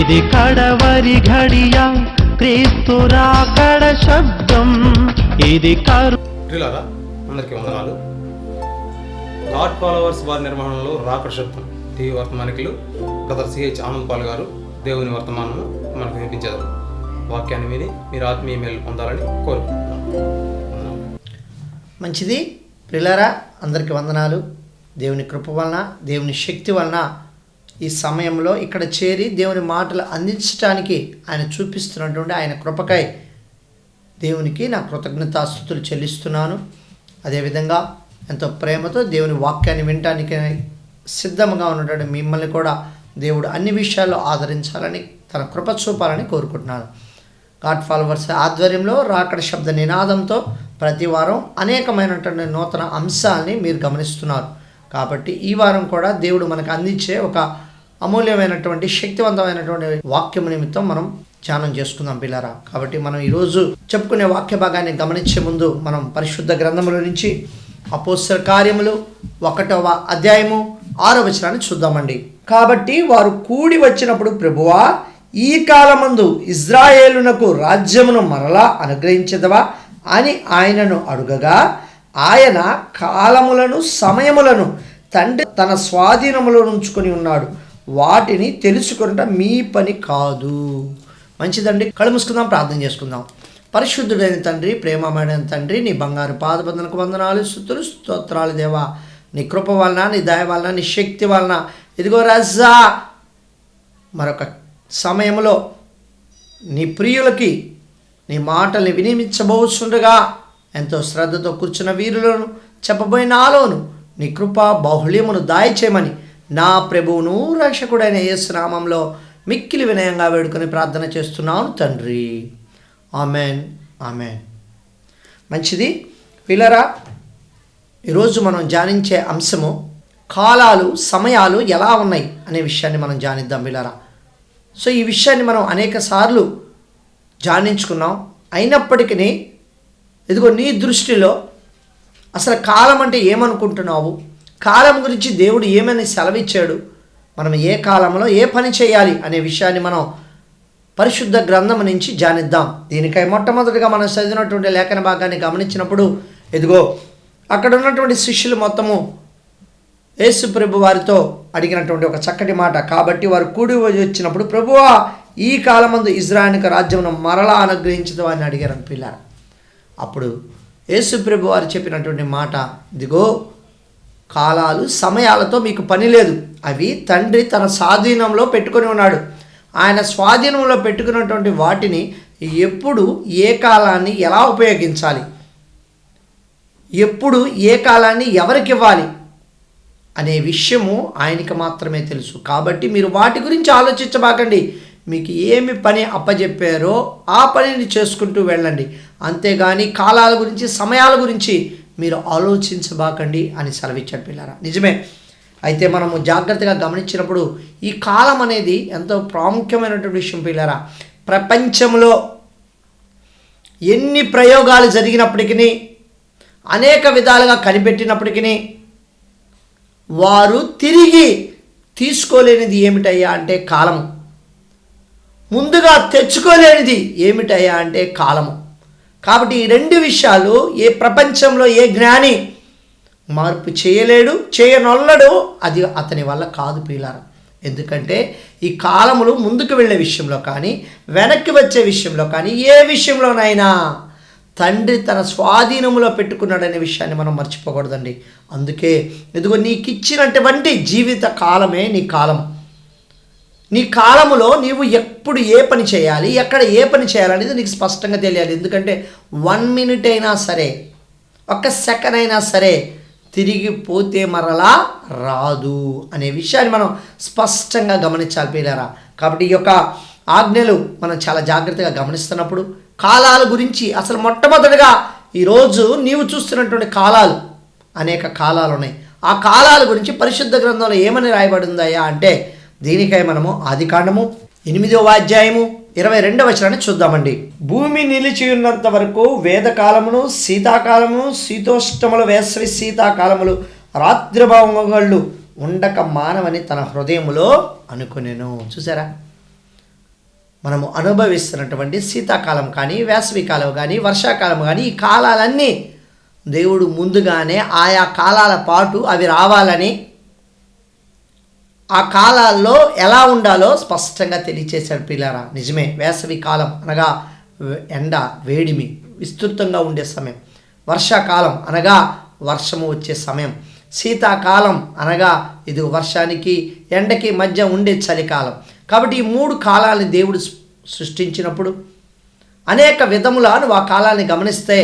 ఇది కడవరి ఘడియ క్రీస్తు రాకడ శబ్దం. ఇది ప్రియులారా, అందరికీ వందనాలు. గాడ్ ఫాలోవర్స్ వారి నిర్వహణలో రాకడ శబ్దం టీవీ వర్తమానికులు బ్రదర్ సిహెచ్ ఆనంద్ పాల్ గారు దేవుని వర్తమానము మనకు వినిపించారు. వాక్యాన్ని విని మీరు ఆత్మీయ మేలు పొందాలని కోరుకుంటున్నాం. మంచిది. ప్రియులారా, అందరికీ వందనాలు. దేవుని కృప వలన, దేవుని శక్తి వలన ఈ సమయంలో ఇక్కడ చేరి దేవుని మాటలు అందించడానికి ఆయన చూపిస్తున్నటువంటి ఆయన కృపకై దేవునికి నా కృతజ్ఞతాస్తుతులు చెల్లిస్తున్నాను. అదేవిధంగా ఎంతో ప్రేమతో దేవుని వాక్యాన్ని వినటానికి సిద్ధంగా ఉన్నటువంటి మిమ్మల్ని కూడా దేవుడు అన్ని విషయాల్లో ఆదరించాలని, తన కృప చూపాలని కోరుకుంటున్నాను. గాడ్ ఫాలోవర్స్ ఆధ్వర్యంలో రాకడ శబ్ద నినాదంతో ప్రతి వారం అనేకమైనటువంటి నూతన అంశాలని మీరు గమనిస్తున్నారు. కాబట్టి ఈ వారం కూడా దేవుడు మనకు అందించే ఒక అమూల్యమైనటువంటి శక్తివంతమైనటువంటి వాక్యం నిమిత్తం మనం ధ్యానం చేసుకుందాం పిల్లరా. కాబట్టి మనం ఈరోజు చెప్పుకునే వాక్య భాగాన్ని గమనించే ముందు మనం పరిశుద్ధ గ్రంథముల నుంచి అపోస్తల కార్యములు 1వ అధ్యాయము 6వ వచనాన్ని చూద్దామండి. కాబట్టి వారు కూడి వచ్చినప్పుడు, ప్రభువా, ఈ కాలమందు ఇజ్రాయేలునకు రాజ్యమును మరలా అనుగ్రహించదవా అని ఆయనను అడుగగా, ఆయన కాలములను సమయములను తండ్రి తన స్వాధీనములో ఉంచుకొని ఉన్నాడు, వాటిని తెలుసుకొనుట మీ పని కాదు. మంచిదండి, కళ్ళు మూసుకుందాం, ప్రార్థన చేసుకుందాం. పరిశుద్ధుడైన తండ్రి, ప్రేమమైన తండ్రి, నీ బంగారు పాదబంధనకు వందనాలు, స్తుతులు, స్తోత్రాలు దేవా. నీ కృప వలన, నీ దయ వలన, నీ శక్తి వలన ఇదిగో రాజా మరొక సమయంలో నీ ప్రియులకి నీ మాటల్ని వినిపించబోతుండగా ఎంతో శ్రద్ధతో కూర్చున్న వీరులను చెప్పబోయిన నాలోను నీ కృప బాహుళ్యమును దాయచేయమని నా ప్రభువును రక్షకుడైన యేసు నామంలో మిక్కిలి వినయంగా వేడుకొని ప్రార్థన చేస్తున్నాను తండ్రి. Amen, amen. మంచిది పిల్లరా, ఈరోజు మనం ధ్యానించే అంశము కాలాలు, సమయాలు ఎలా ఉన్నాయి అనే విషయాన్ని మనం ధ్యానిద్దాం పిల్లరా. సో ఈ విషయాన్ని మనం అనేక సార్లు ధ్యానించుకున్నాం. అయినప్పటికీ ఇదిగో నీ దృష్టిలో అసలు కాలం అంటే ఏమనుకుంటున్నావు, కాలం గురించి దేవుడు ఏమని సెలవిచ్చాడు, మనం ఏ కాలంలో ఏ పని చేయాలి అనే విషయాన్ని మనం పరిశుద్ధ గ్రంథం నుంచి ధ్యానిద్దాం. దీనికై మొట్టమొదటిగా మనం చదివినటువంటి లేఖన భాగాన్ని గమనించినప్పుడు ఇదిగో అక్కడ ఉన్నటువంటి శిష్యులు మొత్తము యేసు ప్రభు వారితో అడిగినటువంటి ఒక చక్కటి మాట. కాబట్టి వారు కూడి వచ్చినప్పుడు, ప్రభువా, ఈ కాలమందు ఇజ్రాయేలుకు రాజ్యమును మరలా అనుగ్రహించదు అని అడిగారు పిల్లారు. అప్పుడు యేసు ప్రభు వారు చెప్పినటువంటి మాట, ఇదిగో కాలాలు, సమయాలతో మీకు పని లేదు, అవి తండ్రి తన స్వాధీనంలో పెట్టుకొని ఉన్నాడు. ఆయన స్వాధీనంలో పెట్టుకున్నటువంటి వాటిని ఎప్పుడు, ఏ కాలాన్ని ఎలా ఉపయోగించాలి, ఎప్పుడు ఏ కాలాన్ని ఎవరికి ఇవ్వాలి అనే విషయము ఆయనకి మాత్రమే తెలుసు. కాబట్టి మీరు వాటి గురించి ఆలోచించబాకండి. మీకు ఏమి పని అప్పచెప్పారో ఆ పనిని చేసుకుంటూ వెళ్ళండి, అంతేగాని కాలాల గురించి, సమయాల గురించి మీరు ఆలోచించబాకండి అని సెలవిచ్చాడు పిల్లరా. నిజమే. అయితే మనము జాగ్రత్తగా గమనించినప్పుడు ఈ కాలం అనేది ఎంతో ప్రాముఖ్యమైనటువంటి విషయం పిల్లరా. ప్రపంచంలో ఎన్ని ప్రయోగాలు జరిగినప్పటికీ, అనేక విధాలుగా కనిపెట్టినప్పటికీ వారు తిరిగి తీసుకోలేనిది ఏమిటయ్యా అంటే కాలము. ముందుగా తెచ్చుకోలేనిది ఏమిటయ్యా అంటే కాలము. కాబట్టి ఈ రెండు విషయాలు ఏ ప్రపంచంలో ఏ జ్ఞాని మార్పు చేయలేడు, చేయనొల్లడు. అది అతని వల్ల కాదు పిల్లారా. ఎందుకంటే ఈ కాలములు ముందుకు వెళ్ళే విషయంలో కానీ, వెనక్కి వచ్చే విషయంలో కానీ, ఏ విషయంలోనైనా తండ్రి తన స్వాధీనంలో పెట్టుకున్నాడనే విషయాన్ని మనం మర్చిపోకూడదండి. అందుకే ఇదిగో నీకు ఇచ్చినటువంటి జీవిత కాలమే నీ కాలం. నీ కాలములో నీవు ఎప్పుడు ఏ పని చేయాలి, ఎక్కడ ఏ పని చేయాలనేది నీకు స్పష్టంగా తెలియాలి. ఎందుకంటే 1 మినిట్ అయినా సరే, 1 సెకండ్ అయినా సరే తిరిగి పోతే మరలా రాదు అనే విషయాన్ని మనం స్పష్టంగా గమనించాలి పిల్లరా. కాబట్టి ఈ యొక్క ఆజ్ఞలు మనం చాలా జాగ్రత్తగా గమనిస్తున్నప్పుడు కాలాల గురించి అసలు మొట్టమొదటిగా ఈరోజు నీవు చూస్తున్నటువంటి కాలాలు, అనేక కాలాలు ఉన్నాయి. ఆ కాలాల గురించి పరిశుద్ధ గ్రంథంలో ఏమని రాయబడిందయ్యా అంటే, దీనికై మనము ఆదికాండము 8వ అధ్యాయము 22వ వచనాన్ని చూద్దామండి. భూమి నిలిచి ఉన్నంత వరకు వేదకాలమును, శీతాకాలమును, శీతోష్టముల వేసవి శీతాకాలములు, రాత్రిభావములు ఉండక మానవని తన హృదయములో అనుకునేను. చూసారా, మనము అనుభవిస్తున్నటువంటి శీతాకాలం కానీ, వేసవికాలం కానీ, వర్షాకాలం కానీ, ఈ కాలాలన్నీ దేవుడు ముందుగానే ఆయా కాలాల పాటు అవి రావాలని, ఆ కాలాల్లో ఎలా ఉండాలో స్పష్టంగా తెలియచేశాడు పిల్లారా. నిజమే, వేసవి కాలం అనగా ఎండ వేడిమి విస్తృతంగా ఉండే సమయం, వర్షాకాలం అనగా వర్షము వచ్చే సమయం, శీతాకాలం అనగా ఇది వర్షానికి ఎండకి మధ్య ఉండే చలికాలం. కాబట్టి ఈ 3 కాలాలని దేవుడు సృష్టించినప్పుడు అనేక విధములను ఆ కాలాన్ని గమనిస్తే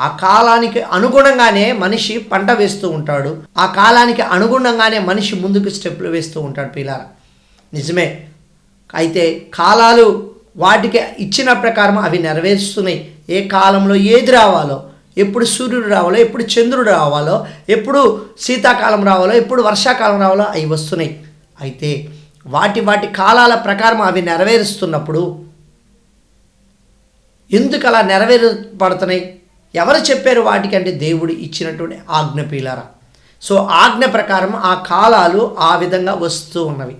ఆ కాలానికి అనుగుణంగానే మనిషి పంట వేస్తూ ఉంటాడు, ఆ కాలానికి అనుగుణంగానే మనిషి ముందుకు స్టెప్పులు వేస్తూ ఉంటాడు పిల్లారా. నిజమే, అయితే కాలాలు వాటికి ఇచ్చిన ప్రకారం అవి నెరవేరుస్తున్నాయి. ఏ కాలంలో ఏది రావాలో, ఎప్పుడు సూర్యుడు రావాలో, ఎప్పుడు చంద్రుడు రావాలో, ఎప్పుడు శీతాకాలం రావాలో, ఎప్పుడు వర్షాకాలం రావాలో అవి వస్తున్నాయి. అయితే వాటి కాలాల ప్రకారం అవి నెరవేరుస్తున్నప్పుడు ఎందుకు అలా నెరవేర్పడుతున్నాయి? ఎవరు చెప్పారు వాటికి అంటే దేవుడు ఇచ్చినటువంటి ఆజ్ఞ పిల్లారా. సో ఆజ్ఞ ప్రకారం ఆ కాలాలు ఆ విధంగా వస్తూ ఉన్నవి.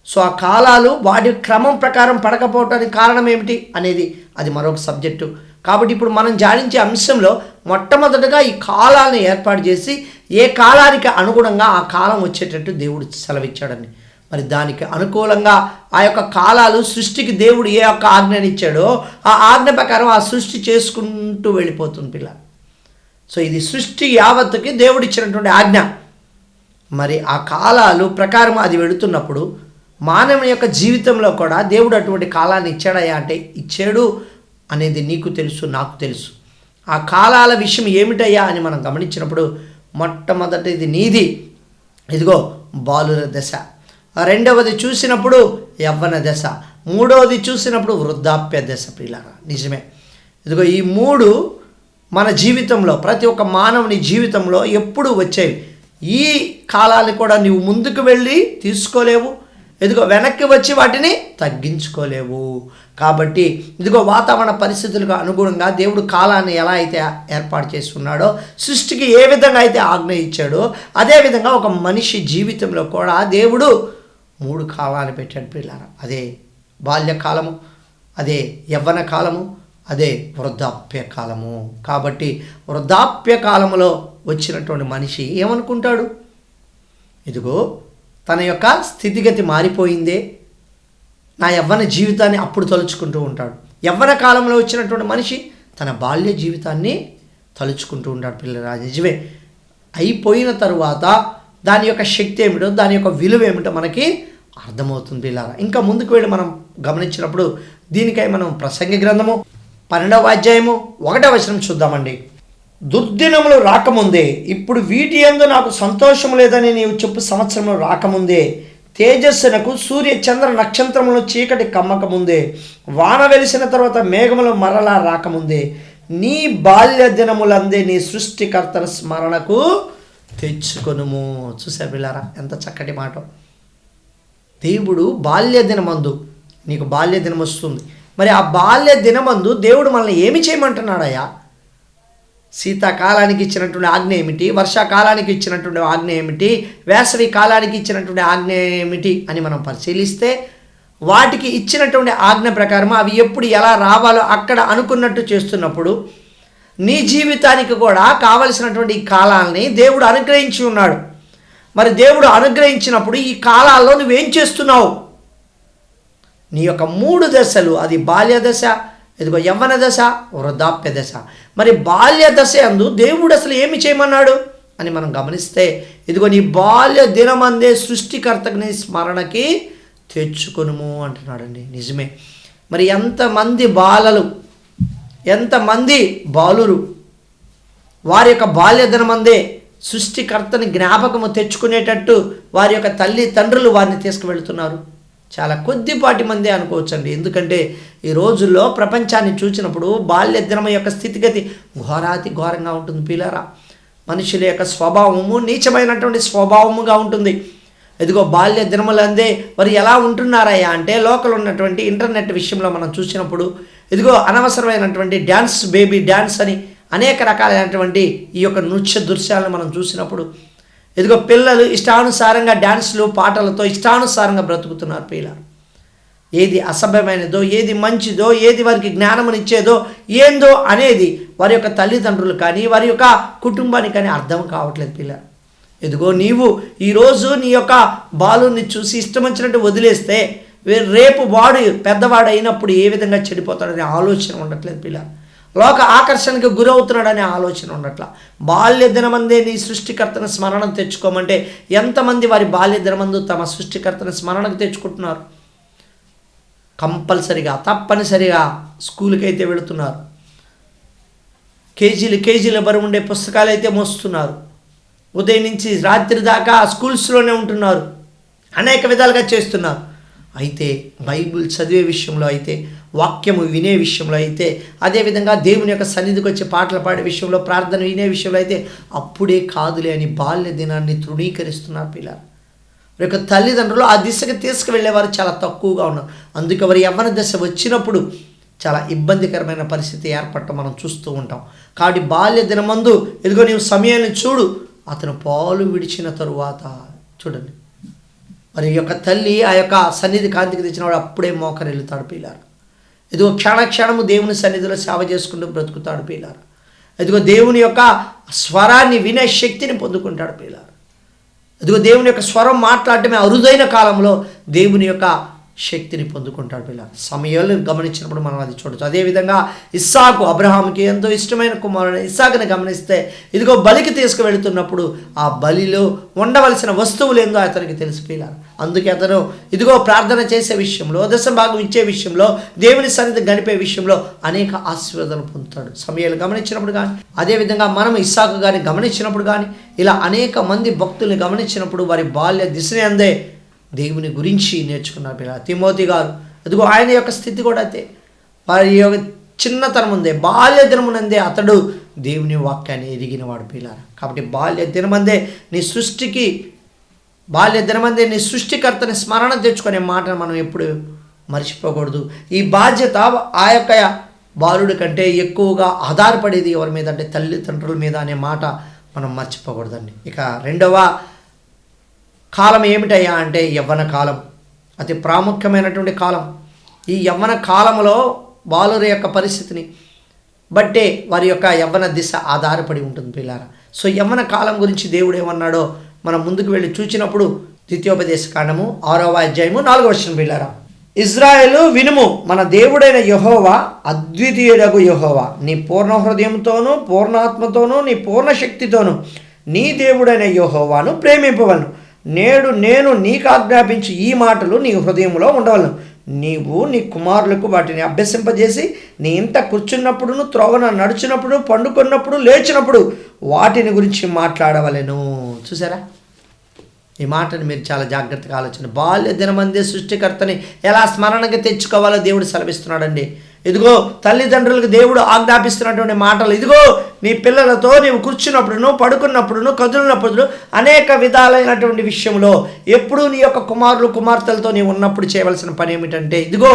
సో ఆ కాలాలు వాటి క్రమం ప్రకారం పడకపోవటానికి కారణం ఏమిటి అనేది అది మరొక సబ్జెక్టు. కాబట్టి ఇప్పుడు మనం ధ్యానించే అంశంలో మొట్టమొదటగా ఈ కాలాలను ఏర్పాటు చేసి ఏ కాలానికి అనుగుణంగా ఆ కాలం వచ్చేటట్టు దేవుడు సెలవిచ్చాడని, మరి దానికి అనుకూలంగా ఆ యొక్క కాలాలు సృష్టికి దేవుడు ఏ యొక్క ఆజ్ఞనిచ్చాడో ఆ ఆజ్ఞ ప్రకారం ఆ సృష్టి చేసుకుంటూ వెళ్ళిపోతుంది పిల్ల. సో ఇది సృష్టి యావత్తుకి దేవుడు ఇచ్చినటువంటి ఆజ్ఞ. మరి ఆ కాలాలు ప్రకారం అది వెళుతున్నప్పుడు మానవుని యొక్క జీవితంలో కూడా దేవుడు అటువంటి కాలాన్ని ఇచ్చాడయా అంటే ఇచ్చాడు అనేది నీకు తెలుసు, నాకు తెలుసు. ఆ కాలాల విషయం ఏమిటయ్యా అని మనం గమనించినప్పుడు మొట్టమొదటిది నీది ఇదిగో బాలుర దశ, రెండవది చూసినప్పుడు యవ్వన దశ, మూడవది చూసినప్పుడు వృద్ధాప్య దశ పిల్లరా. నిజమే, ఇదిగో ఈ 3 మన జీవితంలో ప్రతి ఒక్క మానవుని జీవితంలో ఎప్పుడు వచ్చేవి. ఈ కాలాన్ని కూడా నీవు ముందుకు వెళ్ళి తీసుకోలేవు, ఇదిగో వెనక్కి వచ్చి వాటిని తగ్గించుకోలేవు. కాబట్టి ఇదిగో వాతావరణ పరిస్థితులకు అనుగుణంగా దేవుడు కాలాన్ని ఎలా అయితే ఏర్పాటు చేస్తున్నాడో, సృష్టికి ఏ విధంగా అయితే ఆజ్ఞ ఇచ్చాడో అదేవిధంగా ఒక మనిషి జీవితంలో కూడా దేవుడు 3 కాలాలు పెట్టాడు పిల్లారా. అదే బాల్యకాలము, అదే యవ్వన కాలము, అదే వృద్ధాప్య కాలము. కాబట్టి వృద్ధాప్య కాలంలో వచ్చినటువంటి మనిషి ఏమనుకుంటాడు? ఇదిగో తన యొక్క స్థితిగతి మారిపోయిందే, నా యవ్వన జీవితాన్ని అప్పుడు తలుచుకుంటూ ఉంటాడు. యవ్వన కాలంలో వచ్చినటువంటి మనిషి తన బాల్య జీవితాన్ని తలుచుకుంటూ ఉంటాడు పిల్లరా. నిజమే, అయిపోయిన తరువాత దాని యొక్క శక్తి ఏమిటో, దాని యొక్క విలువ ఏమిటో మనకి అర్థమవుతుంది పిల్లరా. ఇంకా ముందుకు వెళ్ళి మనం గమనించినప్పుడు దీనికై మనం ప్రసంగి గ్రంథము 12వ అధ్యాయము 1వ వచనం చూద్దామండి. దుర్దినములు రాకముందే, ఇప్పుడు వీటి యందు నాకు సంతోషం లేదని నీవు చెప్పు సంవత్సరంలో రాకముందే, తేజస్సునకు సూర్య చంద్ర నక్షత్రములను చీకటి కమ్మకముందే, వాన వెలిసిన తర్వాత మేఘములు మరలా రాకముందే, నీ బాల్య దినములందే నీ సృష్టికర్తన స్మరణకు తెచ్చుకొనుము. చూసారు పిల్లారా, ఎంత చక్కటి మాట. దేవుడు బాల్య దినమందు నీకు బాల్య దినం వస్తుంది. మరి ఆ బాల్య దినమందు దేవుడు మనల్ని ఏమి చేయమంటున్నాడయ్యా? శీతాకాలానికి ఇచ్చినటువంటి ఆజ్ఞ ఏమిటి, వర్షాకాలానికి ఇచ్చినటువంటి ఆజ్ఞ ఏమిటి, వేసవి కాలానికి ఇచ్చినటువంటి ఆజ్ఞ ఏమిటి అని మనం పరిశీలిస్తే వాటికి ఇచ్చినటువంటి ఆజ్ఞ ప్రకారం అవి ఎప్పుడు ఎలా రావాలో అక్కడ అనుకున్నట్టు చేస్తున్నప్పుడు నీ జీవితానికి కూడా కావలసినటువంటి ఈ కాలాలని దేవుడు అనుగ్రహించి ఉన్నాడు. మరి దేవుడు అనుగ్రహించినప్పుడు ఈ కాలాల్లో నువ్వేం చేస్తున్నావు? నీ యొక్క 3 దశలు, అది బాల్య దశ, ఇదిగో యవ్వన దశ, వృద్ధాప్య దశ. మరి బాల్య దశ యందు దేవుడు అసలు ఏమి చేయమన్నాడు అని మనం గమనిస్తే ఇదిగో నీ బాల్య దినమందే సృష్టికర్తని స్మరణకి తెచ్చుకొనుము అంటున్నాడండి. నిజమే, మరి ఎంతమంది బాలలు, ఎంతమంది బాలురు వారి యొక్క బాల్య దినమందే సృష్టికర్తని జ్ఞాపకము తెచ్చుకునేటట్టు వారి యొక్క తల్లి తండ్రులు వారిని తీసుకువెళ్తున్నారు. చాలా కొద్దిపాటి మందే అనుకోవచ్చండి. ఎందుకంటే ఈ రోజుల్లో ప్రపంచాన్ని చూసినప్పుడు బాల్య దినం యొక్క స్థితిగతి ఘోరాతి ఘోరంగా ఉంటుంది పిల్లరా. మనుషుల యొక్క స్వభావము నీచమైనటువంటి స్వభావముగా ఉంటుంది. ఇదిగో బాల్య దినములందే వారు ఎలా ఉంటున్నారయ్యా అంటే లోకల్ ఉన్నటువంటి ఇంటర్నెట్ విషయంలో మనం చూసినప్పుడు ఇదిగో అనవసరమైనటువంటి డ్యాన్స్, బేబీ డ్యాన్స్ అని అనేక రకాలైనటువంటి ఈ యొక్క నృత్య దృశ్యాలను మనం చూసినప్పుడు ఇదిగో పిల్లలు ఇష్టానుసారంగా డ్యాన్స్లు పాటలతో ఇష్టానుసారంగా బ్రతుకుతున్నారు పిల్లలు. ఏది అసభ్యమైనదో, ఏది మంచిదో, ఏది వారికి జ్ఞానమునిచ్చేదో ఏందో అనేది వారి యొక్క తల్లిదండ్రులు కానీ వారి యొక్క కుటుంబానికి కానీ అర్థం కావట్లేదు పిల్ల. ఎదుగో నీవు ఈరోజు నీ యొక్క బాలుని చూసి ఇష్టం వచ్చినట్టు వదిలేస్తే రేపు వాడు పెద్దవాడు అయినప్పుడు ఏ విధంగా చెడిపోతాడనే ఆలోచన ఉండట్లేదు పిల్ల. లోక ఆకర్షణకు గురవుతున్నాడనే ఆలోచన ఉండట్లా. బాల్య దినమందే నీ సృష్టికర్తను స్మరణకు తెచ్చుకోమంటే ఎంతమంది వారి బాల్య దినమందు తమ సృష్టికర్తను స్మరణకు తెచ్చుకుంటున్నారు? కంపల్సరిగా తప్పనిసరిగా స్కూల్కి అయితే వెళుతున్నారు, కేజీల బరువు ఉండే పుస్తకాలు అయితే మోస్తున్నారు, ఉదయం నుంచి రాత్రి దాకా స్కూల్స్లోనే ఉంటున్నారు, అనేక విధాలుగా చేస్తున్నారు. అయితే బైబిల్ చదివే విషయంలో అయితే, వాక్యము వినే విషయంలో అయితే, అదేవిధంగా దేవుని యొక్క సన్నిధికి వచ్చి పాటలు పాడే విషయంలో, ప్రార్థన వినే విషయంలో అయితే అప్పుడే కాదులే అని బాల్య దినాన్ని తృణీకరిస్తున్నారు పిల్లలు. వారి యొక్క తల్లిదండ్రులు ఆ దిశగా తీసుకువెళ్ళేవారు చాలా తక్కువగా ఉన్నారు. అందుకే వారి యవ్వన దశ వచ్చినప్పుడు చాలా ఇబ్బందికరమైన పరిస్థితి ఏర్పడటం మనం చూస్తూ ఉంటాం. కాబట్టి బాల్య దినమందు ఎదుగో నీవు సమయాన్ని చూడు, అతను పాలు విడిచిన తరువాత చూడండి మరి యొక్క తల్లి ఆ యొక్క సన్నిధి కాంతికి తెచ్చినవాడు అప్పుడే మోకరిల్లుతాడు పిల్లారు. ఎదుగో క్షణము దేవుని సన్నిధిలో సేవ చేసుకుంటూ బ్రతుకుతాడు పిల్లారు. ఎదుగో దేవుని యొక్క స్వరాన్ని వినే శక్తిని పొందుకుంటాడు పిల్లారు. ఎదుగో దేవుని యొక్క స్వరం మాట్లాడటమే అరుదైన కాలంలో దేవుని యొక్క శక్తిని పొందుకుంటాడు పిల్లలు. సమయాలు గమనించినప్పుడు మనం అది చూడవచ్చు. అదేవిధంగా ఇస్సాకు, అబ్రహాముకి ఎంతో ఇష్టమైన కుమారుడు ఇస్సాకుని గమనిస్తే ఇదిగో బలికి తీసుకువెళుతున్నప్పుడు ఆ బలిలో ఉండవలసిన వస్తువులు ఏందో అతనికి తెలిసి పిల్లలు. అందుకే అతను ఇదిగో ప్రార్థన చేసే విషయంలో, దశభాగం ఇచ్చే విషయంలో, దేవుని సన్నిధి గడిపే విషయంలో అనేక ఆశీర్వాదాలు పొందుతాడు. సమయాలు గమనించినప్పుడు కానీ, అదేవిధంగా మనం ఇస్సాకు గారిని గమనించినప్పుడు కానీ, ఇలా అనేక మంది భక్తుల్ని గమనించినప్పుడు వారి బాల్య దిశని అందే దేవుని గురించి నేర్చుకున్నారు పిల్లలు. తిమోతి గారు అదిగో ఆయన యొక్క స్థితి కూడా అయితే వారి యొక్క చిన్నతనం ఉందే, బాల్య దినమునందే అతడు దేవుని వాక్యాన్ని ఎరిగినవాడు పిల్లలు. కాబట్టి బాల్య దినమందే నీ సృష్టికర్తని స్మరణ తెచ్చుకునే మాటను మనం ఎప్పుడు మర్చిపోకూడదు. ఈ బాధ్యత ఆ యొక్క బాలుడి కంటే ఎక్కువగా ఆధారపడేది ఎవరి మీద అంటే తల్లిదండ్రుల మీద అనే మాట మనం మర్చిపోకూడదండి. ఇక రెండవ కాలం ఏమిటయ్యా అంటే యవ్వన కాలం. అతి ప్రాముఖ్యమైనటువంటి కాలం. ఈ యవ్వన కాలంలో బాలుర యొక్క పరిస్థితిని బట్టే వారి యొక్క యవ్వన దిశ ఆధారపడి ఉంటుంది పిల్లారా. సో యవ్వన కాలం గురించి దేవుడు ఏమన్నాడో మనం ముందుకు వెళ్ళి చూచినప్పుడు ద్వితీయోపదేశ కాండము 6వ అధ్యాయము 4వ వచనం పిల్లారా. ఇజ్రాయేలు వినుము, మన దేవుడైన యెహోవా అద్వితీయుడగు యెహోవా, నీ పూర్ణ హృదయంతోనూ పూర్ణాత్మతోనూ నీ పూర్ణ శక్తితోనూ నీ దేవుడైన యెహోవాను ప్రేమింపవలను. నేడు నేను నీకు ఆజ్ఞాపించి ఈ మాటలు నీ హృదయంలో ఉండవలను. నీవు నీ కుమారులకు వాటిని అభ్యసింపజేసి నీ ఇంట కూర్చున్నప్పుడును, త్రోవన నడుచున్నప్పుడు, పండుకున్నప్పుడు, లేచినప్పుడు వాటిని గురించి మాట్లాడవలెను. చూసారా, ఈ మాటని మీరు చాలా జాగ్రత్తగా ఆలోచన. బాల్య దినమందే సృష్టికర్తని ఎలా స్మరణకి తెచ్చుకోవాలో దేవుడు సెలవిస్తున్నాడండి. ఇదిగో తల్లిదండ్రులకు దేవుడు ఆజ్ఞాపిస్తున్నటువంటి మాటలు. ఇదిగో నీ పిల్లలతో నీవు కూర్చున్నప్పుడును, పడుకున్నప్పుడును, కదులినప్పుడు అనేక విధాలైనటువంటి విషయంలో ఎప్పుడు నీ యొక్క కుమారులు కుమార్తెలతో నీవు ఉన్నప్పుడు చేయవలసిన పని ఏమిటంటే ఇదిగో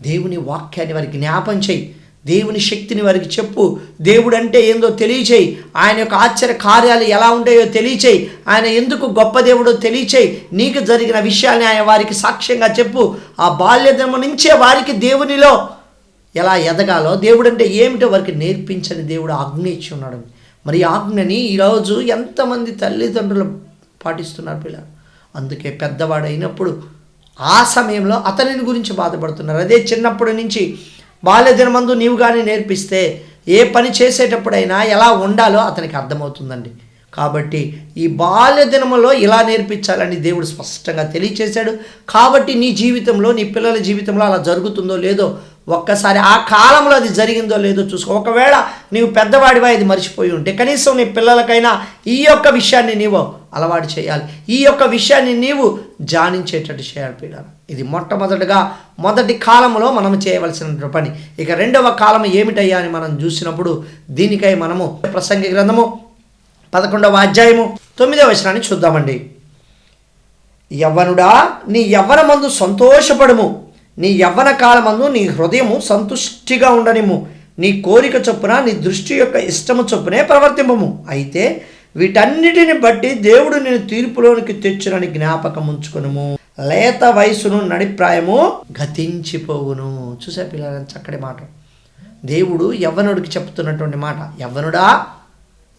దేవుని వాక్యాన్ని వారికి జ్ఞాపం చేయి, దేవుని శక్తిని వారికి చెప్పు, దేవుడు అంటే ఏందో తెలియచేయి, ఆయన యొక్క ఆశ్చర్య కార్యాలు ఎలా ఉంటాయో తెలియచేయి, ఆయన ఎందుకు గొప్ప దేవుడో తెలియచేయి, నీకు జరిగిన విషయాన్ని ఆయన వారికి సాక్ష్యంగా చెప్పు. ఆ బాల్యదమ నుంచే వారికి దేవునిలో ఎలా ఎదగాలో, దేవుడు అంటే ఏమిటో వారికి నేర్పించని దేవుడు ఆజ్ఞ ఇచ్చి ఉన్నాడు. మరి ఆజ్ఞని ఈరోజు ఎంతమంది తల్లిదండ్రులు పాటిస్తున్నారు పిల్లలు. అందుకే పెద్దవాడైనప్పుడు ఆ సమయంలో అతనిని గురించి బాధపడుతున్నారు. అదే చిన్నప్పటి నుంచి బాల్యదినమందు నీవు కానీ నేర్పిస్తే ఏ పని చేసేటప్పుడైనా ఎలా ఉండాలో అతనికి అర్థమవుతుందండి. కాబట్టి ఈ బాల్యదినములో ఇలా నేర్పించాలని దేవుడు స్పష్టంగా తెలియచేశాడు. కాబట్టి నీ జీవితంలో, నీ పిల్లల జీవితంలో అలా జరుగుతుందో లేదో ఒక్కసారి ఆ కాలంలో అది జరిగిందో లేదో చూసుకో. ఒకవేళ నీవు పెద్దవాడివా ఇది మర్చిపోయి ఉంటే కనీసం నీ పిల్లలకైనా ఈ యొక్క విషయాన్ని నీవు అలవాటు చేయాలి, ఈ యొక్క విషయాన్ని నీవు ధ్యానించేటట్టు చేయాలి పిల్లలు. ఇది మొదటి కాలంలో మనం చేయవలసిన పని. ఇక రెండవ కాలం ఏమిటయ్యా అని మనం చూసినప్పుడు దీనికై మనము ప్రసంగి గ్రంథము 11వ అధ్యాయము 9వ వచనాన్ని చూద్దామండి. యవ్వనుడా, నీ యవ్వనమందు సంతోషపడుము, నీ యవ్వన కాలమందు నీ హృదయము సంతుష్టిగా ఉండనిము, నీ కోరిక చొప్పున నీ దృష్టి యొక్క ఇష్టము చొప్పునే ప్రవర్తింపము. అయితే వీటన్నిటిని బట్టి దేవుడు నేను తీర్పులోనికి తెచ్చునని జ్ఞాపకం ఉంచుకొనుము. లేత వయసును నడిప్రాయము గతించిపోవును. చూసే పిల్లలని చక్కటి మాట దేవుడు యవ్వనుడికి చెప్తున్నటువంటి మాట. యవ్వనుడా,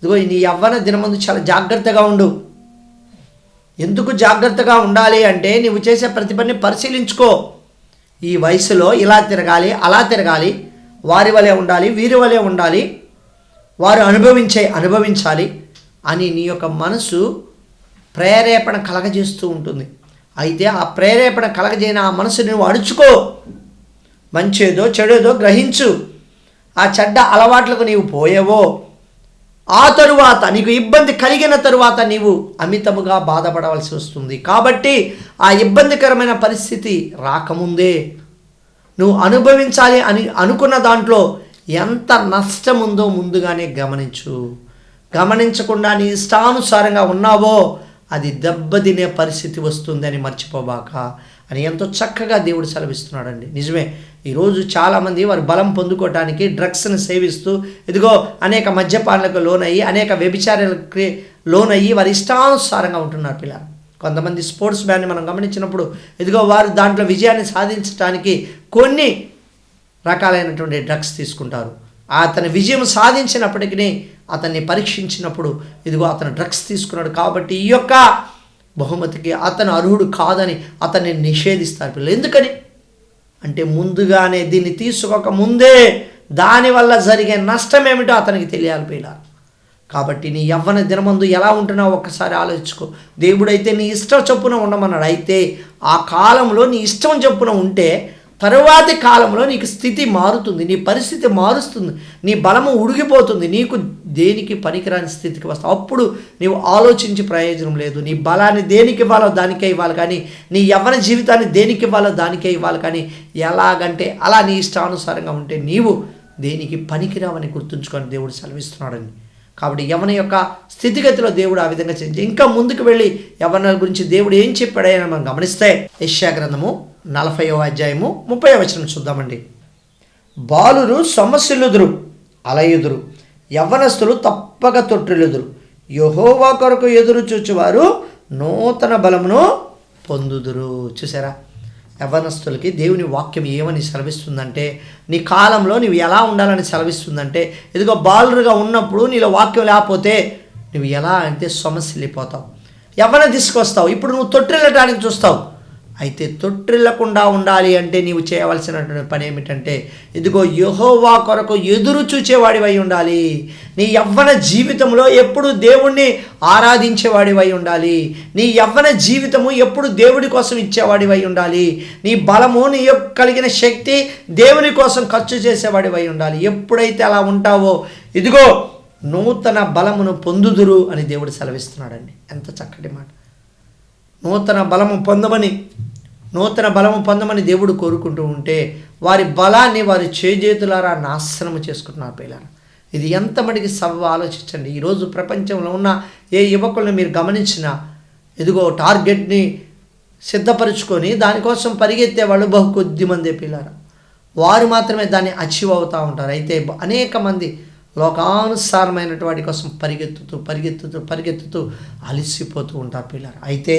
ఇదిగో నీ యవ్వన దినమందు చాలా జాగ్రత్తగా ఉండు. ఎందుకు జాగ్రత్తగా ఉండాలి అంటే నీవు చేసే ప్రతి పని పరిశీలించుకో. ఈ వయసులో ఇలా తిరగాలి, అలా తిరగాలి, వారి వలె ఉండాలి, వీరి వలె ఉండాలి, వారు అనుభవించాలి అని నీ యొక్క మనసు ప్రేరేపణ కలగజేస్తూ ఉంటుంది. అయితే ఆ ప్రేరేపణ కలగజేయని ఆ మనసుని నువ్వు అడుచుకో. మంచేదో చెడేదో గ్రహించు. ఆ చెడ్డ అలవాట్లకు నీవు పోయేవో ఆ తరువాత నీకు ఇబ్బంది కలిగిన తరువాత నీవు అమితముగా బాధపడవలసి వస్తుంది. కాబట్టి ఆ ఇబ్బందికరమైన పరిస్థితి రాకముందే నువ్వు అనుభవించాలి అని అనుకున్న దాంట్లో ఎంత నష్టం ఉందో ముందుగానే గమనించకుండా నీ ఇష్టానుసారంగా ఉన్నావో అది దెబ్బతినే పరిస్థితి వస్తుందని మర్చిపోబాక అని ఎంతో చక్కగా దేవుడు సెలవిస్తున్నాడండి. నిజమే, ఈరోజు చాలామంది వారి బలం పొందుకోవటానికి డ్రగ్స్ని సేవిస్తూ ఇదిగో అనేక మద్యపానాలకు లోనయ్యి, అనేక వ్యభిచారాలకు లోనయ్యి వారి ఇష్టానుసారంగా ఉంటున్నారు పిల్లలు. కొంతమంది స్పోర్ట్స్ మ్యాన్ని మనం గమనించినప్పుడు ఇదిగో వారు దాంట్లో విజయాన్ని సాధించడానికి కొన్ని రకాలైనటువంటి డ్రగ్స్ తీసుకుంటారు. అతని విజయం సాధించినప్పటికీ అతన్ని పరీక్షించినప్పుడు ఇదిగో అతను డ్రగ్స్ తీసుకున్నాడు కాబట్టి ఈ యొక్క బహుమతికి అతను అర్హుడు కాదని అతన్ని నిషేధిస్తారు పిల్లలు. ఎందుకని అంటే ముందుగానే దీన్ని తీసుకోక ముందే దానివల్ల జరిగే నష్టం ఏమిటో అతనికి తెలియాలి పిల్లలు. కాబట్టి నీ యవ్వన దినమందు ఎలా ఉంటున్నావు ఒక్కసారి ఆలోచించుకో. దేవుడైతే నీ ఇష్టం చొప్పున ఉండమన్నాడు. అయితే ఆ కాలంలో నీ ఇష్టం చొప్పున ఉంటే తరువాతి కాలంలో నీకు స్థితి మారుతుంది, నీ పరిస్థితి మారుస్తుంది, నీ బలము ఉడిగిపోతుంది, నీకు దేనికి పనికిరాని స్థితికి వస్తావు. అప్పుడు నీవు ఆలోచించి ప్రయోజనం లేదు. నీ బలాన్ని దేనికి ఇవ్వాలో దానికే ఇవ్వాలి కానీ నీ యవ్వన జీవితాన్ని దేనికి ఇవ్వాలో దానికే ఇవ్వాలి కానీ ఎలాగంటే అలా నీ ఇష్టానుసారంగా ఉంటే నీవు దేనికి పనికిరావని గుర్తుంచుకొని దేవుడు సెలవిస్తున్నాడని. కాబట్టి యవ్వన యొక్క స్థితిగతిలో దేవుడు ఆ విధంగా చేయించి ఇంకా ముందుకు వెళ్ళి యవ్వనాల గురించి దేవుడు ఏం చెప్పాడని మనం గమనిస్తే యెషయా గ్రంథము 40వ అధ్యాయము 30వ వచనం చూద్దామండి. బాలురు సొమ్మసిల్లుదురు, అలయుదురు, యవ్వనస్తులు తప్పక తొట్టిల్లుదురు, యెహోవా కొరకు ఎదురు చూచువారు నూతన బలమును పొందుదురు. చూసారా, యవ్వనస్తులకి దేవుని వాక్యం ఏమని సెలవిస్తుందంటే నీ కాలంలో నువ్వు ఎలా ఉండాలని సెలవిస్తుందంటే ఇదిగో బాలురుగా ఉన్నప్పుడు నీలో వాక్యం లేకపోతే నువ్వు ఎలా అంటే సొమ్మసిల్లిపోతావు, యవ్వన తీసుకొస్తావు. ఇప్పుడు నువ్వు తొట్టిల్లటానికి చూస్తావు. అయితే తొట్టిల్లకుండా ఉండాలి అంటే నీవు చేయవలసినటువంటి పని ఏమిటంటే ఇదిగో యెహోవా కొరకు ఎదురు చూచేవాడివై ఉండాలి. నీ యవ్వన జీవితంలో ఎప్పుడు దేవుణ్ణి ఆరాధించేవాడివై ఉండాలి. నీ యవ్వన జీవితము ఎప్పుడు దేవుడి కోసం ఇచ్చేవాడివై ఉండాలి. నీ బలము నీ కలిగిన శక్తి దేవుని కోసం ఖర్చు చేసేవాడివై ఉండాలి. ఎప్పుడైతే అలా ఉంటావో ఇదిగో నూతన బలమును పొందుదురు అని దేవుడు సెలవిస్తున్నాడండి. ఎంత చక్కటి మాట. నూతన బలము పొందమని దేవుడు కోరుకుంటూ ఉంటే వారి బలాన్ని వారి చేజేతులారా నాశనము చేసుకుంటున్నారు పిల్లలు. ఇది ఎంత మటుకి సవ్వ ఆలోచించండి. ఈరోజు ప్రపంచంలో ఉన్న ఏ యువకులను మీరు గమనించినా ఇదిగో టార్గెట్ని సిద్ధపరుచుకొని దానికోసం పరిగెత్తే వాళ్ళు బహు కొద్ది మందే పిల్లలు. వారు మాత్రమే దాన్ని అచీవ్ అవుతూ ఉంటారు. అయితే అనేక మంది లోకానుసారమైనటువంటి వాటి కోసం పరిగెత్తుతూ అలసిపోతూ ఉంటారు పిల్లలు. అయితే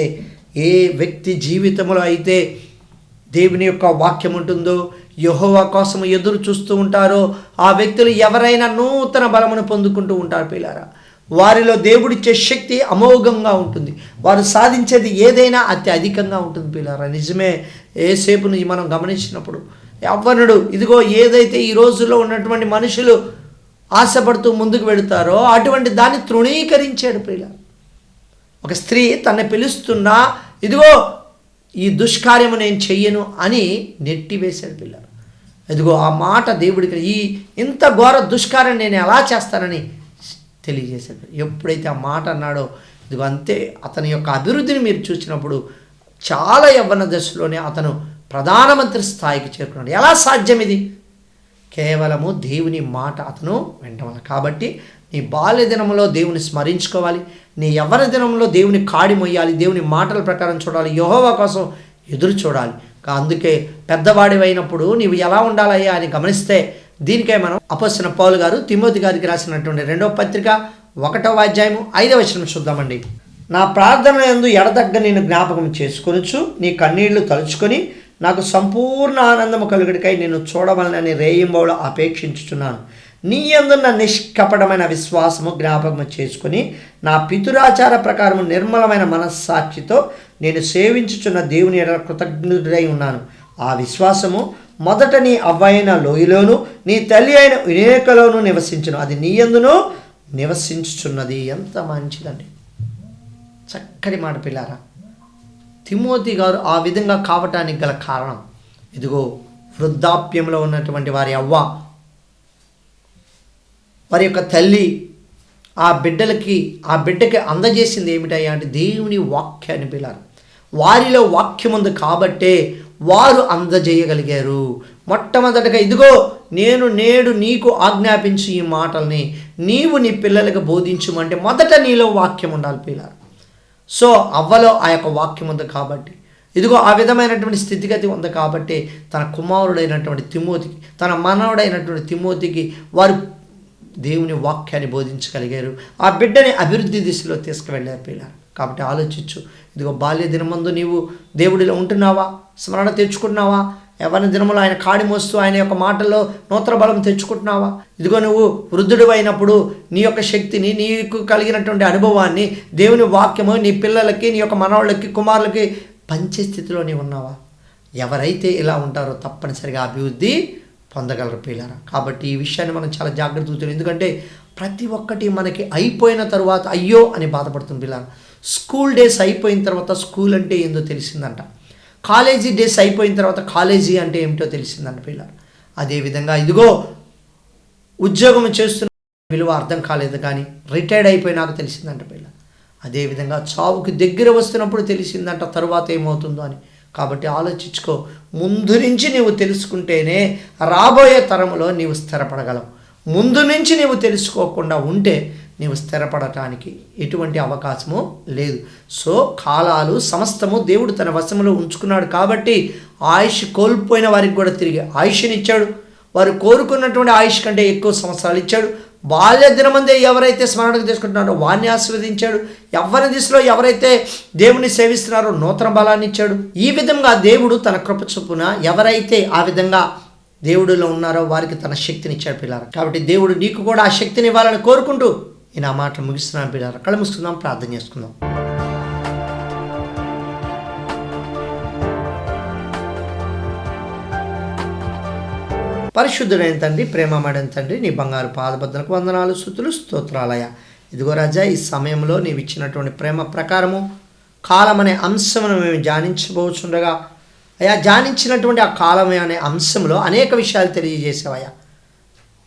ఏ వ్యక్తి జీవితంలో అయితే దేవుని యొక్క వాక్యం ఉంటుందో యెహోవా కోసం ఎదురు చూస్తూ ఉంటారో ఆ వ్యక్తులు ఎవరైనా నూతన బలమును పొందుకుంటూ ఉంటారు పిల్లరా. వారిలో దేవుడిచ్చే శక్తి అమోఘంగా ఉంటుంది. వారు సాధించేది ఏదైనా అత్యధికంగా ఉంటుంది పిల్లరా. నిజమే, ఏసేపుని మనం గమనించినప్పుడు యవ్వనుడు ఇదిగో ఏదైతే ఈ రోజుల్లో ఉన్నటువంటి మనుషులు ఆశపడుతూ ముందుకు వెళుతారో అటువంటి దాన్ని తృణీకరించాడు పిల్ల. ఒక స్త్రీ తనని పిలుస్తున్నా ఇదిగో ఈ దుష్కార్యము నేను చెయ్యను అని నెట్టివేశాడు పిల్ల. ఇదిగో ఆ మాట దేవుడికి ఇంత ఘోర దుష్కార్యం నేను ఎలా చేస్తానని తెలియజేశాడు. ఎప్పుడైతే ఆ మాట అన్నాడో ఇదిగో అంతే అతని యొక్క అభివృద్ధిని మీరు చూసినప్పుడు చాలా యవ్వన దశలోనే అతను ప్రధానమంత్రి స్థాయికి చేరుకున్నాడు. ఎలా సాధ్యం ఇది? కేవలము దేవుని మాట అతను వినడం వల్ల. కాబట్టి నీ బాల్య దినంలో దేవుని స్మరించుకోవాలి, నీ యవ్వన దినంలో దేవుని కాడి మొయ్యాలి, దేవుని మాటల ప్రకారం చూడాలి, యెహోవా కోసం ఎదురు చూడాలి. అందుకే పెద్దవాడి అయినప్పుడు నీవు ఎలా ఉండాలయ్యా అని గమనిస్తే దీనికే మనం అపోస్తలుడైన పౌలు గారు తిమోతి గారికి రాసినటువంటి 2వ పత్రిక 1వ అధ్యాయము 5వ వచనం చూద్దామండి. నా ప్రార్థన యందు ఎడతగ్గ నేను జ్ఞాపకం చేసుకొనుచు నీ కన్నీళ్లు తలుచుకొని నాకు సంపూర్ణ ఆనందము కలుగుడికై నేను చూడవలనని రేయింబవులు అపేక్షించుచున్నాను. నీ యందున్న నిష్కపటమైన విశ్వాసము జ్ఞాపకము చేసుకుని నా పితురాచార ప్రకారము నిర్మలమైన మనస్సాక్షితో నేను సేవించుచున్న దేవుని ఎడల కృతజ్ఞుడై ఉన్నాను. ఆ విశ్వాసము మొదట నీ అవ్వైన లోయలోను నీ తల్లి అయిన వినేకలోను నివసించును, అది నీ యందును నివసించుచున్నది. ఎంత మంచిదండి, చక్కటి మాట పిల్లారా. తిమోతి గారు ఆ విధంగా కావటానికి గల కారణం, ఇదిగో వృద్ధాప్యంలో ఉన్నటువంటి వారి అవ్వ, వారి యొక్క తల్లి ఆ బిడ్డకి అందజేసింది ఏమిటయ్యా అంటే దేవుని వాక్యాన్ని పిల్లారు. వారిలో వాక్యం ఉంది కాబట్టే వారు అందజేయగలిగారు. మొట్టమొదటగా ఇదిగో నేను నేడు నీకు ఆజ్ఞాపించి ఈ మాటల్ని నీవు నీ పిల్లలకు బోధించుమంటే మొదట నీలో వాక్యం ఉండాలి పిల్లారు. సో అవ్వలో ఆ యొక్క వాక్యం ఉంది కాబట్టి, ఇదిగో ఆ విధమైనటువంటి స్థితిగతి ఉంది కాబట్టి తన కుమారుడైనటువంటి తిమోతికి, తన మనవడైనటువంటి తిమోతికి వారు దేవుని వాక్యాన్ని బోధించగలిగారు. ఆ బిడ్డని అభివృద్ధి దిశలో తీసుకువెళ్ళారు పిల్లలు. కాబట్టి ఆలోచించు, ఇదిగో బాల్య దినమందు నీవు దేవుడిలో ఉంటున్నావా, స్మరణ తెచ్చుకుంటున్నావా, యవ్వన దినములో ఆయన కాడి మోస్తూ ఆయన యొక్క మాటల్లో నూతన బలం తెచ్చుకుంటున్నావా? ఇదిగో నువ్వు వృద్ధుడు అయినప్పుడు నీ యొక్క శక్తిని, నీకు కలిగినటువంటి అనుభవాన్ని దేవుని వాక్యము నీ పిల్లలకి, నీ యొక్క మనవాళ్ళకి, కుమారులకి పంచే స్థితిలో నీవు ఉన్నావా? ఎవరైతే ఇలా ఉంటారో తప్పనిసరిగా అభివృద్ధి పొందగలరు పిల్లరా. కాబట్టి ఈ విషయాన్ని మనం చాలా జాగ్రత్తగా చూడాలి. ఎందుకంటే ప్రతి ఒక్కటి మనకి అయిపోయిన తర్వాత అయ్యో అని బాధపడుతుంది పిల్లరా. స్కూల్ డేస్ అయిపోయిన తర్వాత స్కూల్ అంటే ఏందో తెలిసిందంట, కాలేజీ డేస్ అయిపోయిన తర్వాత కాలేజీ అంటే ఏమిటో తెలిసిందంట పిల్లలు. అదేవిధంగా ఇదిగో ఉద్యోగం చేస్తున్న విలువ అర్థం కాలేదు, కానీ రిటైర్డ్ అయిపోయినాక తెలిసిందంట పిల్లలు. అదేవిధంగా చావుకి దగ్గర వస్తున్నప్పుడు తెలిసిందంట తరువాత ఏమవుతుందో అని. కాబట్టి ఆలోచించుకో, ముందు నుంచి నీవు తెలుసుకుంటేనే రాబోయే తరంలో నీవు స్థిరపడగలవు. ముందు నుంచి నీవు తెలుసుకోకుండా ఉంటే నీవు స్థిరపడటానికి ఎటువంటి అవకాశము లేదు. సో కాలాలు సమస్తము దేవుడు తన వశంలో ఉంచుకున్నాడు కాబట్టి ఆయుష్ కోల్పోయిన వారికి కూడా తిరిగి ఆయుష్ని ఇచ్చాడు. వారు కోరుకున్నటువంటి ఆయుష్ కంటే ఎక్కువ సంవత్సరాలు ఇచ్చాడు. బాల్య దినమందే ఎవరైతే స్మరణకు తీసుకుంటున్నారో వారిని ఆశీర్వదించాడు. యవ్వన దిశలో ఎవరైతే దేవుని సేవిస్తున్నారో నూతన బలాన్ని ఇచ్చాడు. ఈ విధంగా దేవుడు తన కృప చొప్పున ఎవరైతే ఆ విధంగా దేవుడిలో ఉన్నారో వారికి తన శక్తిని ఇచ్చాడు పిల్లారా. కాబట్టి దేవుడు నీకు కూడా ఆ శక్తిని ఇవ్వాలని కోరుకుంటూ నేను ఆ మాటలు ముగిస్తున్నాను పిల్లారా. కళ్ళు మూసుకుందాం, ప్రార్థన చేసుకుందాం. పరిశుద్ధుడైన తండ్రి, ప్రేమమడిన తండ్రి, నీ బంగారు పాదబద్దలకు వందనాలు, స్తుతులు, స్తోత్రాలయ. ఇదిగో రాజా, ఈ సమయంలో నీవు ఇచ్చినటువంటి ప్రేమ ప్రకారము కాలం అనే అంశమును మేము ధ్యానించబోచుండగా అయ్యా, ధ్యానించినటువంటి ఆ కాలం అనే అంశంలో అనేక విషయాలు తెలియజేసావయ్యా.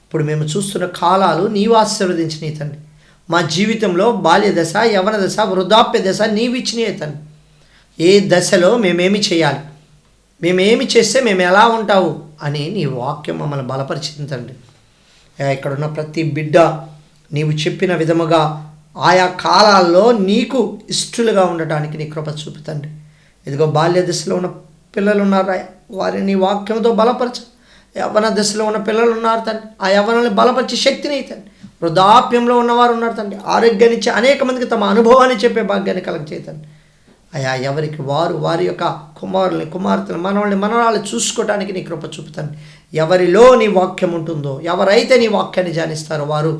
ఇప్పుడు మేము చూస్తున్న కాలాలు నీవు ఆశీర్వదించినవి తండ్రి. మా జీవితంలో బాల్య దశ, యవ్వన దశ, వృద్ధాప్య దశ నీవు ఇచ్చినవి తండ్రి. ఏ దశలో మేమేమి చేయాలి, మేమేమి చేస్తే మేము ఎలా ఉంటావు అని నీ వాక్యం మమ్మల్ని బలపరిచింది తండ్రి. ఇక్కడున్న ప్రతి బిడ్డ నీవు చెప్పిన విధముగా ఆయా కాలాల్లో నీకు ఇష్టలుగా ఉండటానికి నీ కృప చూపుతండి. ఇదిగో బాల్య దశలో ఉన్న పిల్లలు ఉన్నారు, వారిని నీ వాక్యంతో బలపరచు. యవ్వన దశలో ఉన్న పిల్లలు ఉన్నారు తండ్రి, ఆ యవ్వనాన్ని బలపరిచే శక్తిని తండ్రి. వృద్ధాప్యంలో ఉన్నవారు ఉన్నారు తండ్రి, ఆరోగ్యాన్ని ఇచ్చి అనేక మందికి తమ అనుభవాన్ని చెప్పే భాగ్యాన్ని కలగచేతండి. అయా, ఎవరికి వారు వారి యొక్క కుమారుల్ని, కుమార్తెలు, మనవాళ్ళని, మనవరాళ్ళు చూసుకోవటానికి నీ కృప చూపుతండి. ఎవరిలో నీ వాక్యం ఉంటుందో, ఎవరైతే నీ వాక్యాన్ని ధ్యానిస్తారో వారు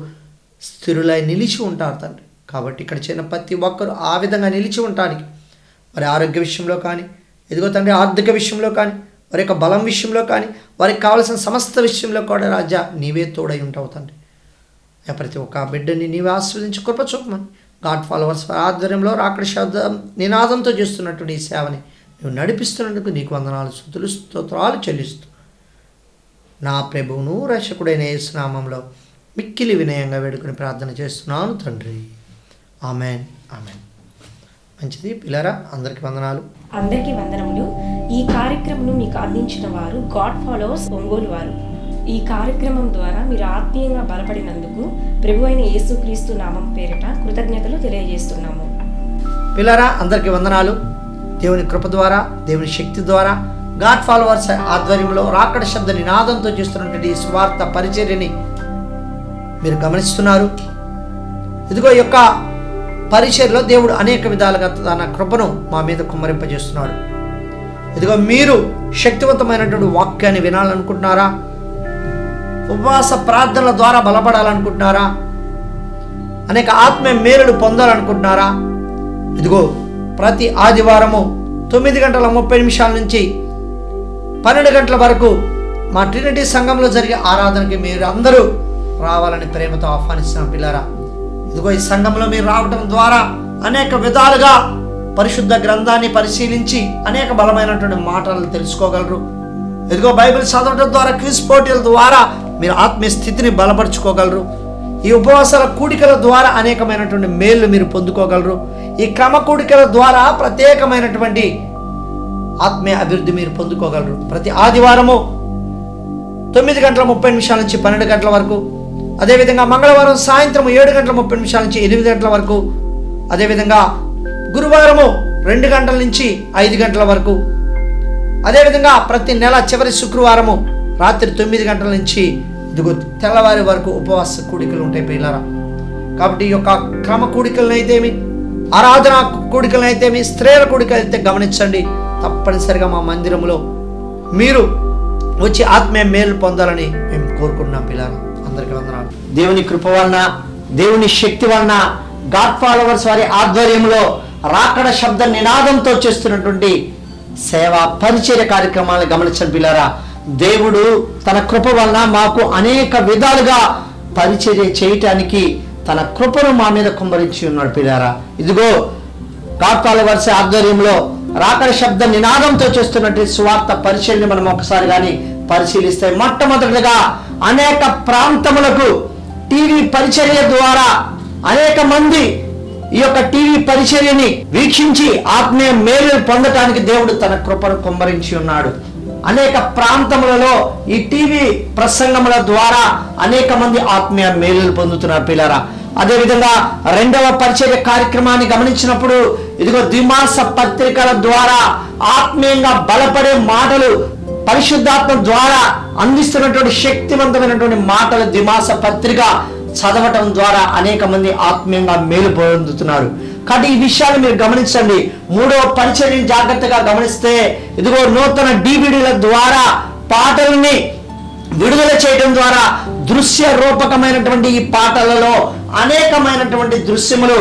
స్థిరులై నిలిచి ఉంటారు తండ్రి. కాబట్టి ఇక్కడ చేరిన ప్రతి ఒక్కరు ఆ విధంగా నిలిచి ఉండటానికి వారి ఆరోగ్య విషయంలో కానీ, ఇదిగో తండ్రి ఆర్థిక విషయంలో కానీ, వారి యొక్క బలం విషయంలో కానీ, వారికి కావాల్సిన సమస్త విషయంలో కూడా రాజా నీవే తోడై ఉంటావు తండ్రి. ప్రతి ఒక్క బిడ్డని నీవే ఆస్వాదించి కృప చూపమని గాడ్ ఫాలోవర్స్ ఆధ్వర్యంలో రాకడ శబ్దం నినాదంతో చేస్తున్నటువంటి ఈ సేవని నువ్వు నడిపిస్తున్నందుకు నీకు వందనాలు, స్తుతులు, స్తోత్రాలు చెల్లిస్తూ నా ప్రభువును రక్షకుడైన యేసు నామములో మిక్కిలి వినయంగా వేడుకుని ప్రార్థన చేస్తున్నాను తండ్రి. Amen, amen. మంచిది పిల్లరా, అందరికీ వందనాలు. అందరికీ వందనములు. ఈ కార్యక్రమం మీకు అందించిన వారు గాడ్ ఫాలోవర్స్ ఒంగోలు వారు. ఈ కార్యక్రమం ద్వారా మీరు ఆత్మీయంగా బలపడినందుకు ప్రభువైన యేసుక్రీస్తు నామం పేరిట కృతజ్ఞతలు తెలియజేస్తున్నాము. పిల్లరా, అందరికీ వందనాలు. దేవుని కృప ద్వారా, దేవుని శక్తి ద్వారా గాడ్ ఫాలోవర్స్ ఆధ్వర్యంలో రాకడ శబ్ద నినాదంతో చేస్తున్నటువంటి ఈ స్వార్థ పరిచర్యని మీరు గమనిస్తున్నారు. ఇదిగో యొక్క పరిచర్లో దేవుడు అనేక విధాలుగా తన కృపను మా మీద కుమ్మరింపజేస్తున్నాడు. ఇదిగో మీరు శక్తివంతమైనటువంటి వాక్యాన్ని వినాలనుకుంటున్నారా? ఉపవాస ప్రార్థనల ద్వారా బలపడాలనుకుంటున్నారా? అనేక ఆత్మీయ మేలులు పొందాలనుకుంటున్నారా? ఇదిగో ప్రతి ఆదివారము 9:30 నుంచి 12 గంటల వరకు మా ట్రినిటీ సంఘంలో జరిగే ఆరాధనకి మీరు అందరూ రావాలని ప్రేమతో ఆహ్వానిస్తున్నాం పిల్లారా. ఇదిగో ఈ సంఘంలో మీరు రావడం ద్వారా అనేక విధాలుగా పరిశుద్ధ గ్రంథాన్ని పరిశీలించి అనేక బలమైనటువంటి మాటలను తెలుసుకోగలరు. ఇదిగో బైబిల్ చదవడం ద్వారా, క్విజ్ పోటీల ద్వారా మీరు ఆత్మీయ స్థితిని బలపరుచుకోగలరు. ఈ ఉపవాసాల కూడికల ద్వారా అనేకమైనటువంటి మేళ్ళు మీరు పొందుకోగలరు. ఈ క్రమ కూడికల ద్వారా ప్రత్యేకమైనటువంటి ఆత్మీయ అభివృద్ధి మీరు పొందుకోగలరు. ప్రతి ఆదివారము 9:30 నుంచి 12 గంటల వరకు, అదేవిధంగా మంగళవారం సాయంత్రం 7:30 నుంచి 8 గంటల వరకు, అదేవిధంగా గురువారము 2 గంటల నుంచి 5 గంటల వరకు, అదేవిధంగా ప్రతి నెల చివరి శుక్రవారము రాత్రి 9 గంటల నుంచి ఇదిగో తెల్లవారి వరకు ఉపవాస కూడికలు ఉంటాయి పిల్లరా. కాబట్టి ఈ యొక్క క్రమ కూడికలనైతేమి, ఆరాధన కూడికలనైతేమి, స్త్రీల కూడికలు అయితే గమనించండి. తప్పనిసరిగా మా మందిరంలో మీరు వచ్చి ఆత్మీయ మేలు పొందాలని మేము కోరుకుంటున్నాం పిల్లరా. అందరికీ వందనాలు. దేవుని కృప వలన, దేవుని శక్తి వలన గాడ్ ఫాలోవర్స్ వారి ఆధ్వర్యంలో రాకడ శబ్ద నినాదంతో చేస్తున్నటువంటి సేవా పరిచర్య కార్యక్రమాలను గమనించండి పిల్లరా. దేవుడు తన కృప వలన మాకు అనేక విధాలుగా పరిచర్య చేయటానికి తన కృపను మా మీద కుమ్మరించి ఉన్నాడు పిల్లారా. ఇదిగో గాడ్ ఫాలోవర్స్ ఆధ్వర్యంలో రాకడ శబ్ద నినాదంతో చేస్తున్నట్టు సువార్త పరిచర్యని మనం ఒకసారి కానీ పరిశీలిస్తే, మొట్టమొదటిగా అనేక ప్రాంతములకు టీవీ పరిచర్య ద్వారా అనేక మంది ఈ యొక్క టీవీ పరిచర్యని వీక్షించి ఆత్మీయ మేలు పొందటానికి దేవుడు తన కృపను కుమ్మరించి ఉన్నాడు. అనేక ప్రాంతములలో ఈ టీవీ ప్రసంగముల ద్వారా అనేక మంది ఆత్మీయ మేలులు పొందుతున్నారు పిల్లరా. అదేవిధంగా రెండవ పరిచర్య కార్యక్రమాన్ని గమనించినప్పుడు ఇదిగో ద్విమాస పత్రికల ద్వారా ఆత్మీయంగా బలపడే మాటలు, పరిశుద్ధాత్మ ద్వారా అందిస్తున్నటువంటి శక్తివంతమైనటువంటి మాటలు ద్విమాస పత్రిక చదవటం ద్వారా అనేక మంది ఆత్మీయంగా మేలు పొందుతున్నారు. కాబట్టి ఈ విషయాన్ని మీరు గమనించండి. మూడవ పరిచర్యని జాగ్రత్తగా గమనిస్తే ఇదిగో నూతన డివిడీల ద్వారా పాటల్ని విడుదల చేయడం ద్వారా దృశ్య రూపకమైనటువంటి ఈ పాటలలో అనేకమైనటువంటి దృశ్యములు,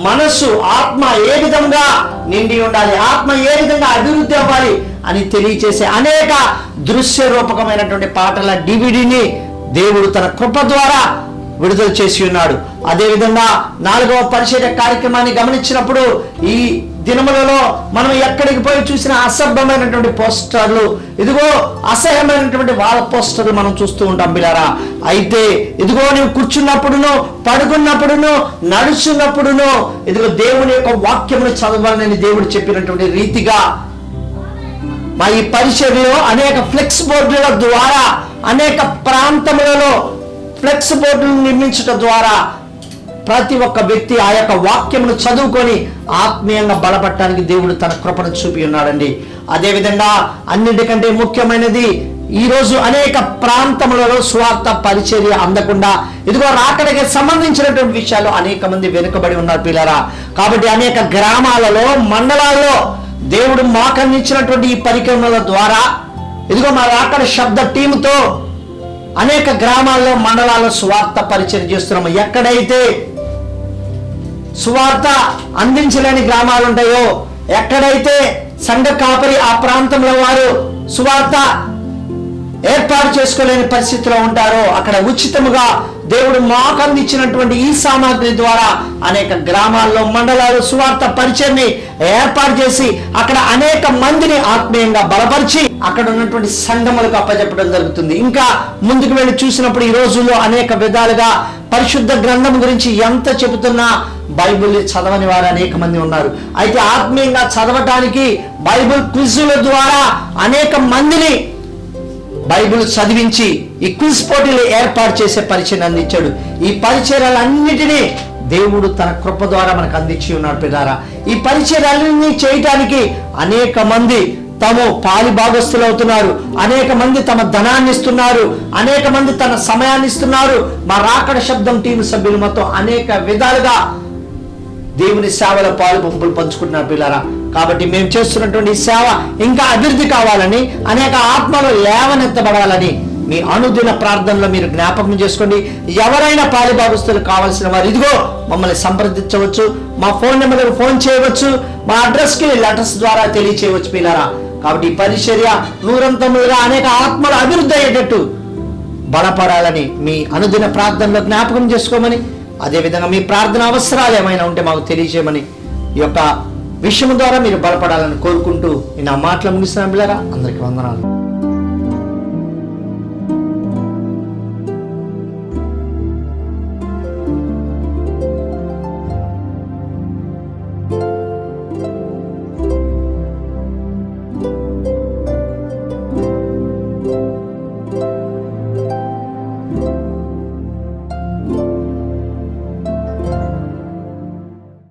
మనసు, ఆత్మ ఏ విధంగా నిండి ఉండాలి, ఆత్మ ఏ విధంగా అభివృద్ధి అవ్వాలి అని తెలియచేసే అనేక దృశ్య రూపకమైనటువంటి పాటల డివిడీని దేవుడు తన కృప ద్వారా విడుదల చేసి ఉన్నాడు. అదేవిధంగా నాలుగవ పరిచర్య కార్యక్రమాన్ని గమనించినప్పుడు ఈ దినములలో మనం ఎక్కడికి పోయి చూసిన అసభ్యమైనటువంటి పోస్టర్లు, ఇదిగో అసహ్యమైనటువంటి వాళ్ళ పోస్టర్లు మనం చూస్తూ ఉంటాం పిల్లారా. అయితే ఇదిగో నువ్వు కూర్చున్నప్పుడును, పడుకున్నప్పుడును, నడుచున్నప్పుడును ఇదిగో దేవుని యొక్క వాక్యమును చదవాలని దేవుడు చెప్పినటువంటి రీతిగా మా ఈ పరిచర్యలో అనేక ఫ్లెక్స్ బోర్డుల ద్వారా అనేక ప్రాంతములలో ఫ్లెక్స్ బోర్డులను నిర్మించడం ద్వారా ప్రతి ఒక్క వ్యక్తి ఆ యొక్క వాక్యమును చదువుకొని ఆత్మీయంగా బలపడటానికి దేవుడు తన కృపను చూపి ఉన్నాడండి. అదేవిధంగా అన్నిటికంటే ముఖ్యమైనది, ఈరోజు అనేక ప్రాంతములలో స్వార్థ పరిచర్య అందకుండా ఇదిగో రాకడకి సంబంధించినటువంటి విషయాలు అనేక మంది వెనుకబడి ఉన్నారు పిల్లరా. కాబట్టి అనేక గ్రామాలలో, మండలాల్లో దేవుడు మాకు అందించినటువంటి ఈ పరికరముల ద్వారా ఇదిగో మా రాకడ శబ్ద టీముతో అనేక గ్రామాల్లో, మండలాల్లో సువార్త పరిచయం చేస్తున్నాము. ఎక్కడైతే సువార్త అందించలేని గ్రామాలు ఉంటాయో, ఎక్కడైతే సంఘ కాపరి ఆ ప్రాంతంలో వారు సువార్త ఏర్పాటు చేసుకోలేని పరిస్థితిలో ఉంటారో అక్కడ ఉచితముగా దేవుడు మాకు అందించినటువంటి ఈ సామాగ్రి ద్వారా అనేక గ్రామాల్లో, మండలాలు సువార్త పరిచయాన్ని ఏర్పాటు చేసి అక్కడ అనేక మందిని ఆత్మీయంగా బలపరిచి అక్కడ ఉన్నటువంటి సంఘములకు అప్పచెప్పడం జరుగుతుంది. ఇంకా ముందుకు వెళ్ళి చూసినప్పుడు ఈ రోజుల్లో అనేక విధాలుగా పరిశుద్ధ గ్రంథం గురించి ఎంత చెబుతున్నా బైబిల్ చదవని వారు అనేక మంది ఉన్నారు. అయితే ఆత్మీయంగా చదవటానికి బైబిల్ క్విజుల ద్వారా అనేక మందిని బైబిల్ చదివించి ఈ క్విజ్ పోటీలు ఏర్పాటు చేసే పరిచయం అందించాడు. ఈ పరిచయాలన్నిటినీ దేవుడు తన కృప ద్వారా మనకు అందించి ఉన్నాడు పిల్లారా. ఈ పరిచయాలన్నీ చేయటానికి అనేక మంది తాము పాలి భాగస్తులు అవుతున్నారు, అనేక మంది తమ ధనాన్ని ఇస్తున్నారు, అనేక మంది తన సమయాన్ని ఇస్తున్నారు. మా రాకడ శబ్దం టీం సభ్యులు మొత్తం అనేక విధాలుగా దేవుని సేవలో పాలు పంపులు పంచుకుంటున్నారు పిల్లరా. కాబట్టి మేము చేస్తున్నటువంటి ఈ సేవ ఇంకా అభివృద్ధి కావాలని, అనేక ఆత్మలు లేవనెత్తబడాలని మీ అనుదిన ప్రార్థనలో మీరు జ్ఞాపకం చేసుకోండి. ఎవరైనా పాలుభాగస్తులు కావాల్సిన వారు ఇదిగో మమ్మల్ని సంప్రదించవచ్చు, మా ఫోన్ నెంబర్లకు ఫోన్ చేయవచ్చు, మా అడ్రస్కి లెటర్స్ ద్వారా తెలియచేయవచ్చు పిల్లరా. కాబట్టి ఈ పరిచర్య నూరంతములుగా అనేక ఆత్మలు అభివృద్ధి అయ్యేటట్టు బలపడాలని మీ అనుదిన ప్రార్థనలో జ్ఞాపకం చేసుకోమని, అదేవిధంగా మీ ప్రార్థన అవసరాలు ఏమైనా ఉంటే మాకు తెలియజేయమని ఈ యొక్క విషయం ద్వారా మీరు బలపడాలని కోరుకుంటూ నేను ఆ మాటలు ముగిస్తున్నాను పిల్లరా. అందరికీ వందనాలు.